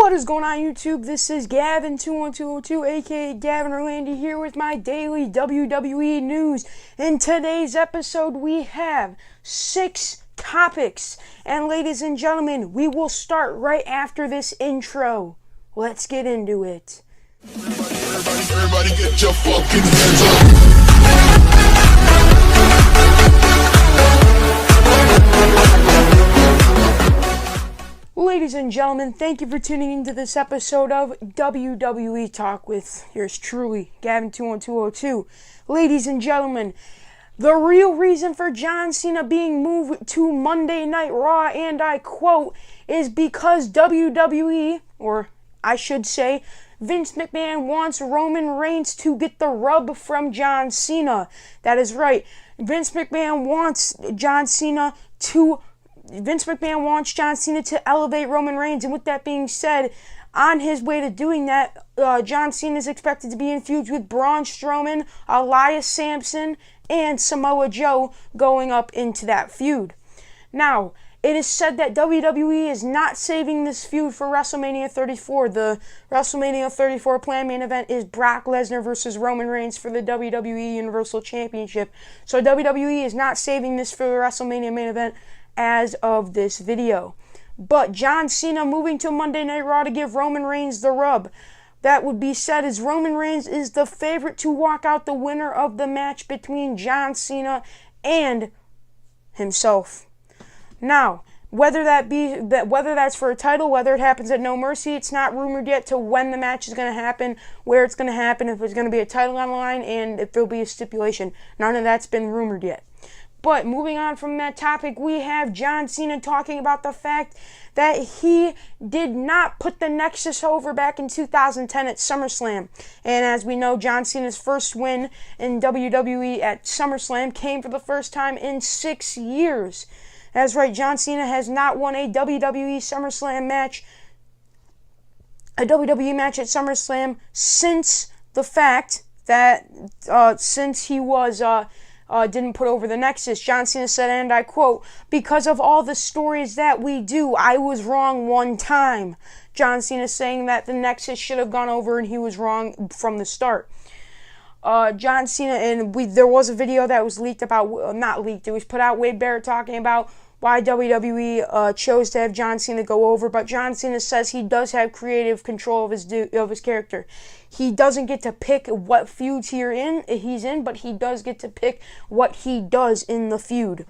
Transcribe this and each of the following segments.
What is going on, YouTube? This is Gavin21202, aka Gavin Orlandi, here with my daily WWE news. In today's episode, we have 6 topics. And ladies and gentlemen, we will start right after this intro. Let's get into it. Everybody get your fucking hands up. Ladies and gentlemen, thank you for tuning into this episode of WWE Talk with yours truly, Gavin21202. Ladies and gentlemen, the real reason for John Cena being moved to Monday Night Raw, and I quote, is because WWE, or I should say, Vince McMahon wants Roman Reigns to get the rub from John Cena. That is right. Vince McMahon wants John Cena to elevate Roman Reigns, and with that being said, on his way to doing that, John Cena is expected to be in feuds with Braun Strowman, Elias Sampson, and Samoa Joe going up into that feud. Now, it is said that WWE is not saving this feud for WrestleMania 34. The WrestleMania 34 planned main event is Brock Lesnar versus Roman Reigns for the WWE Universal Championship. So WWE is not saving this for the WrestleMania main event as of this video. But John Cena moving to Monday Night Raw to give Roman Reigns the rub. That would be said as Roman Reigns is the favorite to walk out the winner of the match between John Cena and himself. Now, whether that's for a title, whether it happens at No Mercy, it's not rumored yet to when the match is going to happen, where it's going to happen, if there's going to be a title on the line, and if there'll be a stipulation. None of that's been rumored yet. But moving on from that topic, we have John Cena talking about the fact that he did not put the Nexus over back in 2010 at SummerSlam. And as we know, John Cena's first win in WWE at SummerSlam came for the first time in 6 years. That's right, John Cena has not won a WWE match at SummerSlam since the fact that since he was didn't put over the Nexus. John Cena said, and I quote, "Because of all the stories that we do, I was wrong one time." John Cena saying that the Nexus should have gone over and he was wrong from the start. John Cena, and there was a video that was leaked about, not leaked, it was put out, Wade Barrett talking about why WWE chose to have John Cena go over, but John Cena says he does have creative control of his character. He doesn't get to pick what feuds he's in, but he does get to pick what he does in the feud.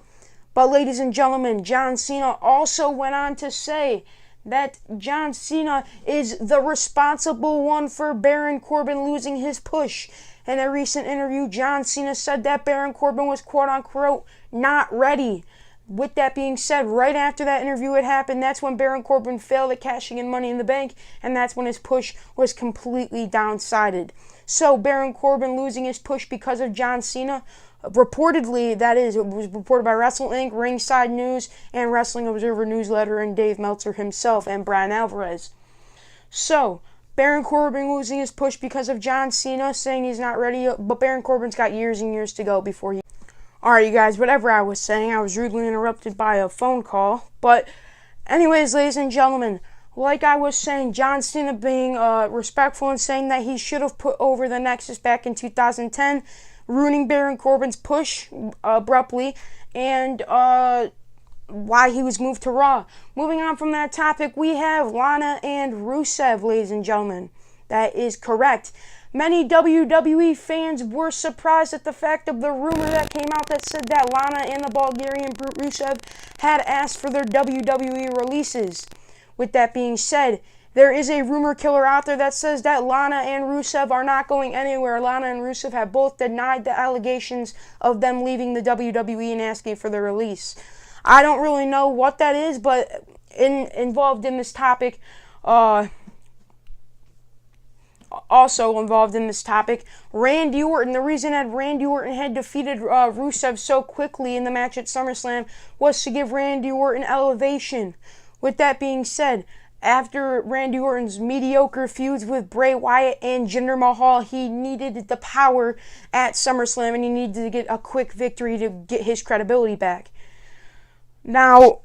But ladies and gentlemen, John Cena also went on to say that John Cena is the responsible one for Baron Corbin losing his push. In a recent interview, John Cena said that Baron Corbin was quote-unquote not ready. With that being said, right after that interview had happened, that's when Baron Corbin failed at cashing in Money in the Bank, and that's when his push was completely downsided. So, Baron Corbin losing his push because of John Cena, reportedly, that is, it was reported by Wrestle Inc., Ringside News, and Wrestling Observer Newsletter, and Dave Meltzer himself, and Brian Alvarez. So, Baron Corbin losing his push because of John Cena, saying he's not ready, but Baron Corbin's got years and years to go before he... Alright, you guys, whatever I was saying, I was rudely interrupted by a phone call. But anyways, ladies and gentlemen, like I was saying, John Cena being respectful and saying that he should have put over the Nexus back in 2010, ruining Baron Corbin's push abruptly, and why he was moved to Raw. Moving on from that topic, we have Lana and Rusev, ladies and gentlemen. That is correct. Many WWE fans were surprised at the fact of the rumor that came out that said that Lana and the Bulgarian Brute Rusev had asked for their WWE releases. With that being said, there is a rumor killer out there that says that Lana and Rusev are not going anywhere. Lana and Rusev have both denied the allegations of them leaving the WWE and asking for their release. I don't really know what that is, but involved in this topic, Randy Orton. The reason that Randy Orton had defeated Rusev so quickly in the match at SummerSlam was to give Randy Orton elevation. With that being said, after Randy Orton's mediocre feuds with Bray Wyatt and Jinder Mahal, he needed the power at SummerSlam, and he needed to get a quick victory to get his credibility back. Now,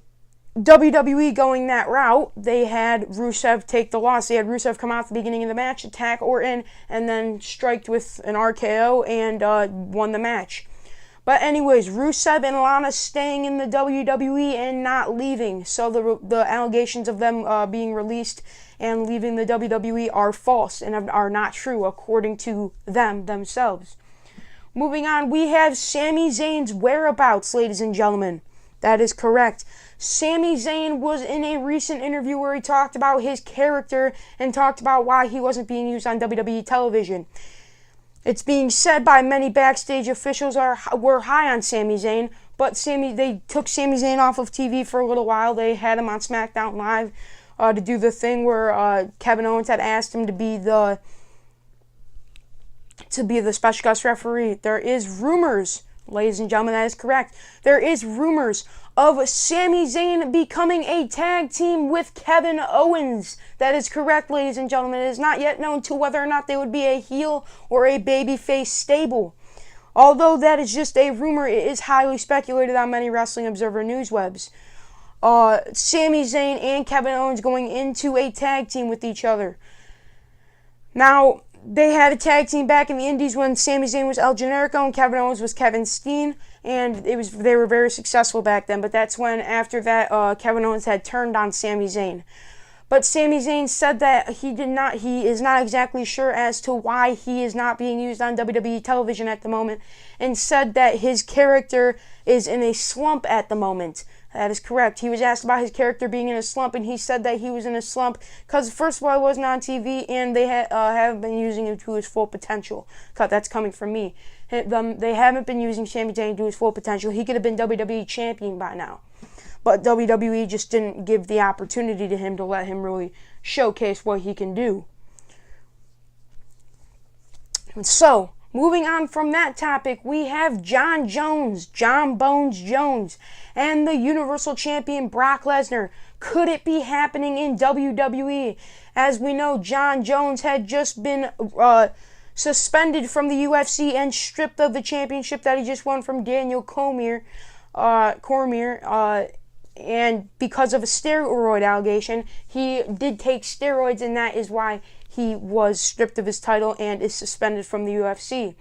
WWE going that route, they had Rusev take the loss. They had Rusev come out at the beginning of the match, attack Orton, and then strike with an RKO and won the match. But anyways, Rusev and Lana staying in the WWE and not leaving. So the allegations of them being released and leaving the WWE are false and are not true according to them themselves. Moving on, we have Sami Zayn's whereabouts, ladies and gentlemen. That is correct. Sami Zayn was in a recent interview where he talked about his character and talked about why he wasn't being used on WWE television. It's being said by many backstage officials were high on Sami Zayn, but they took Sami Zayn off of TV for a little while. They had him on SmackDown Live to do the thing where Kevin Owens had asked him to be the special guest referee. There is rumors, ladies and gentlemen, that is correct. There is rumors of Sami Zayn becoming a tag team with Kevin Owens. That is correct, ladies and gentlemen. It is not yet known to whether or not they would be a heel or a babyface stable. Although that is just a rumor, it is highly speculated on many Wrestling Observer newswebs. Sami Zayn and Kevin Owens going into a tag team with each other. Now, they had a tag team back in the Indies when Sami Zayn was El Generico and Kevin Owens was Kevin Steen, and they were very successful back then. But that's when, after that, Kevin Owens had turned on Sami Zayn. But Sami Zayn said that he is not exactly sure as to why he is not being used on WWE television at the moment, and said that his character is in a slump at the moment. That is correct. He was asked about his character being in a slump, and he said that he was in a slump because, first of all, he wasn't on TV, and they haven't been using him to his full potential. That's coming from me. They haven't been using Sami Zayn to his full potential. He could have been WWE champion by now. But WWE just didn't give the opportunity to him to let him really showcase what he can do. And so, moving on from that topic, we have John Bones Jones, and the Universal Champion Brock Lesnar. Could it be happening in WWE? As we know, John Jones had just been suspended from the UFC and stripped of the championship that he just won from Daniel Cormier, and because of a steroid allegation. He did take steroids, and that is why he was stripped of his title and is suspended from the UFC.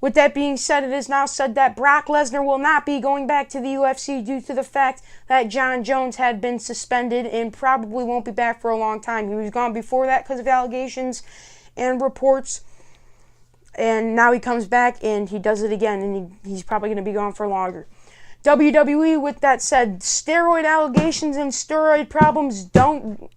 With that being said, it is now said that Brock Lesnar will not be going back to the UFC due to the fact that John Jones had been suspended and probably won't be back for a long time. He was gone before that because of allegations and reports, and now he comes back and he does it again, and he's probably going to be gone for longer. WWE, with that said, steroid allegations and steroid problems don't...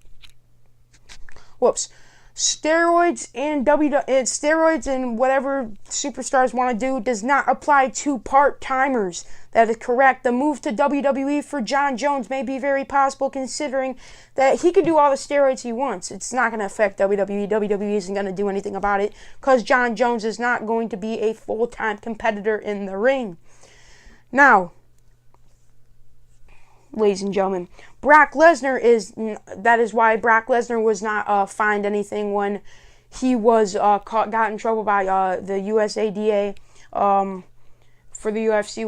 Steroids and whatever superstars want to do does not apply to part-timers. That is correct. The move to WWE for John Jones may be very possible, considering that he could do all the steroids he wants. It's not going to affect WWE. WWE isn't going to do anything about it because John Jones is not going to be a full-time competitor in the ring. Now, ladies and gentlemen, Brock Lesnar that is why Brock Lesnar was not fined anything when he was got in trouble by the USADA for the UFC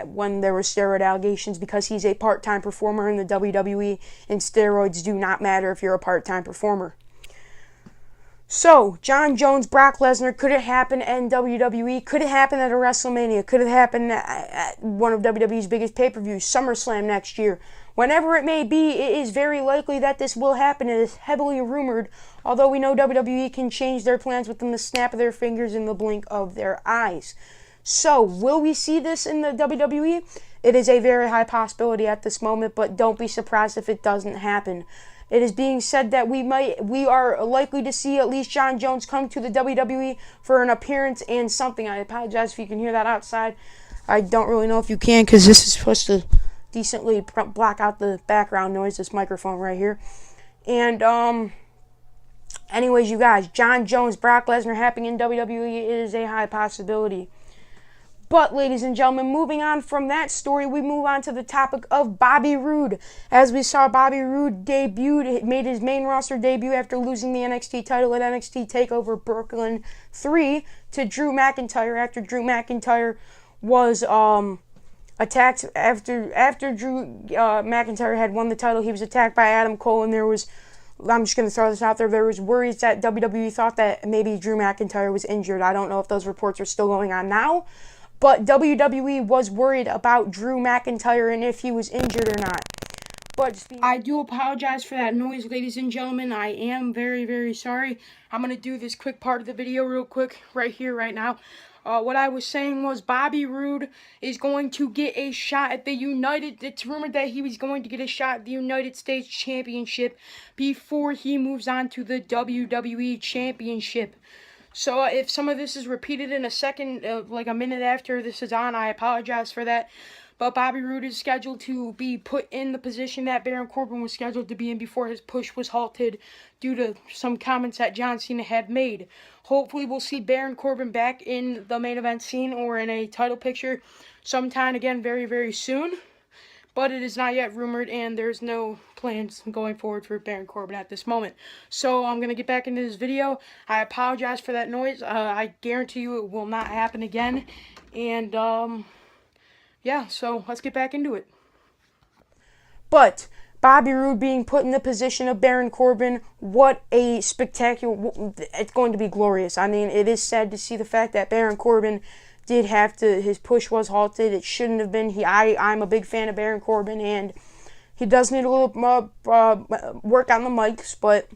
when there were steroid allegations, because he's a part-time performer in the WWE, and steroids do not matter if you're a part-time performer. So, John Jones, Brock Lesnar, could it happen in WWE? Could it happen at a WrestleMania? Could it happen at one of WWE's biggest pay-per-views, SummerSlam next year? Whenever it may be, it is very likely that this will happen. It is heavily rumored, although we know WWE can change their plans within the snap of their fingers and the blink of their eyes. So, will we see this in the WWE? It is a very high possibility at this moment, but don't be surprised if it doesn't happen. It is being said that we are likely to see at least John Jones come to the WWE for an appearance and something. I apologize if you can hear that outside. I don't really know if you can, because this is supposed to decently block out the background noise, this microphone right here. And anyways, you guys, John Jones, Brock Lesnar happening in WWE is a high possibility. But, ladies and gentlemen, moving on from that story, we move on to the topic of Bobby Roode. As we saw, Bobby Roode made his main roster debut after losing the NXT title at NXT TakeOver Brooklyn 3 to Drew McIntyre, after Drew McIntyre was attacked after Drew McIntyre had won the title. He was attacked by Adam Cole, and I'm just going to throw this out there. There was worries that WWE thought that maybe Drew McIntyre was injured. I don't know if those reports are still going on now, but WWE was worried about Drew McIntyre and if he was injured or not. But I do apologize for that noise, ladies and gentlemen. I am very, very sorry. I'm going to do this quick part of the video real quick right here, right now. What I was saying was Bobby Roode is going to get a shot at the it's rumored that he was going to get a shot at the United States Championship before he moves on to the WWE Championship. So if some of this is repeated in a second, like a minute after this is on, I apologize for that. But Bobby Roode is scheduled to be put in the position that Baron Corbin was scheduled to be in before his push was halted due to some comments that John Cena had made. Hopefully we'll see Baron Corbin back in the main event scene or in a title picture sometime again very, very soon. But it is not yet rumored, and there's no plans going forward for Baron Corbin at this moment. So I'm going to get back into this video. I apologize for that noise. I guarantee you it will not happen again. And, yeah, so let's get back into it. But Bobby Roode being put in the position of Baron Corbin, what a spectacular, it's going to be glorious. I mean, it is sad to see the fact that Baron Corbin did have to, his push was halted. It shouldn't have been. I'm a big fan of Baron Corbin, and he does need a little work on the mics, but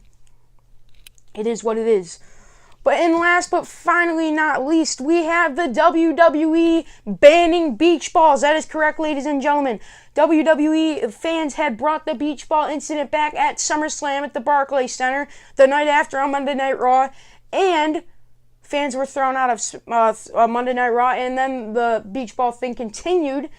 it is what it is. But in last but finally not least, we have the WWE banning beach balls. That is correct, ladies and gentlemen. WWE fans had brought the beach ball incident back at SummerSlam at the Barclays Center the night after on Monday Night Raw, and fans were thrown out of Monday Night Raw, and then the beach ball thing continued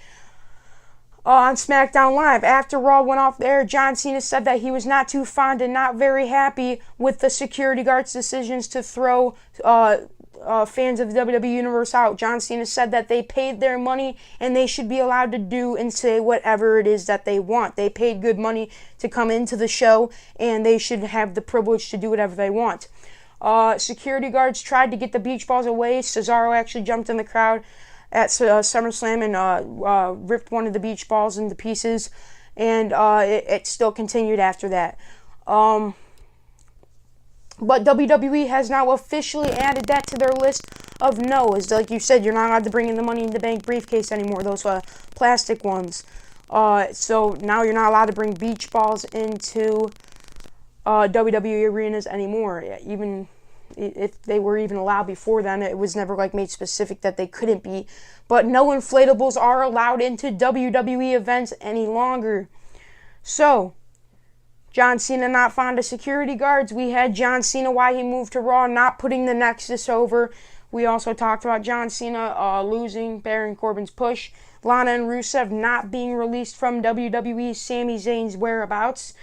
on SmackDown Live. After Raw went off the air, John Cena said that he was not too fond and not very happy with the security guards' decisions to throw fans of the WWE Universe out. John Cena said that they paid their money and they should be allowed to do and say whatever it is that they want. They paid good money to come into the show, and they should have the privilege to do whatever they want. Security guards tried to get the beach balls away. Cesaro actually jumped in the crowd at SummerSlam and ripped one of the beach balls into pieces, and it still continued after that. But WWE has now officially added that to their list of no's. Like you said, you're not allowed to bring in the Money in the Bank briefcase anymore, those plastic ones. So now you're not allowed to bring beach balls into WWE arenas anymore. Even if they were even allowed before then, it was never made specific that they couldn't be. But no inflatables are allowed into WWE events any longer. So, John Cena not fond of security guards. We had John Cena, why he moved to Raw, not putting the Nexus over. We also talked about John Cena losing Baron Corbin's push. Lana and Rusev not being released from WWE. Sami Zayn's whereabouts.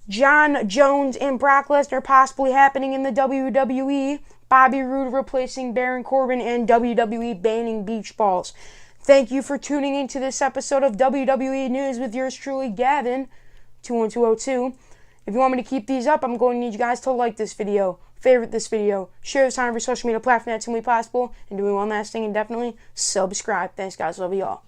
John Jones and Brock Lesnar possibly happening in the WWE. Bobby Roode replacing Baron Corbin, and WWE banning beach balls. Thank you for tuning into this episode of WWE News with yours truly, Gavin, 21202. If you want me to keep these up, I'm going to need you guys to like this video, favorite this video, share this on every social media platform that's humanly possible, and doing one last thing, and definitely subscribe. Thanks, guys. Love you all.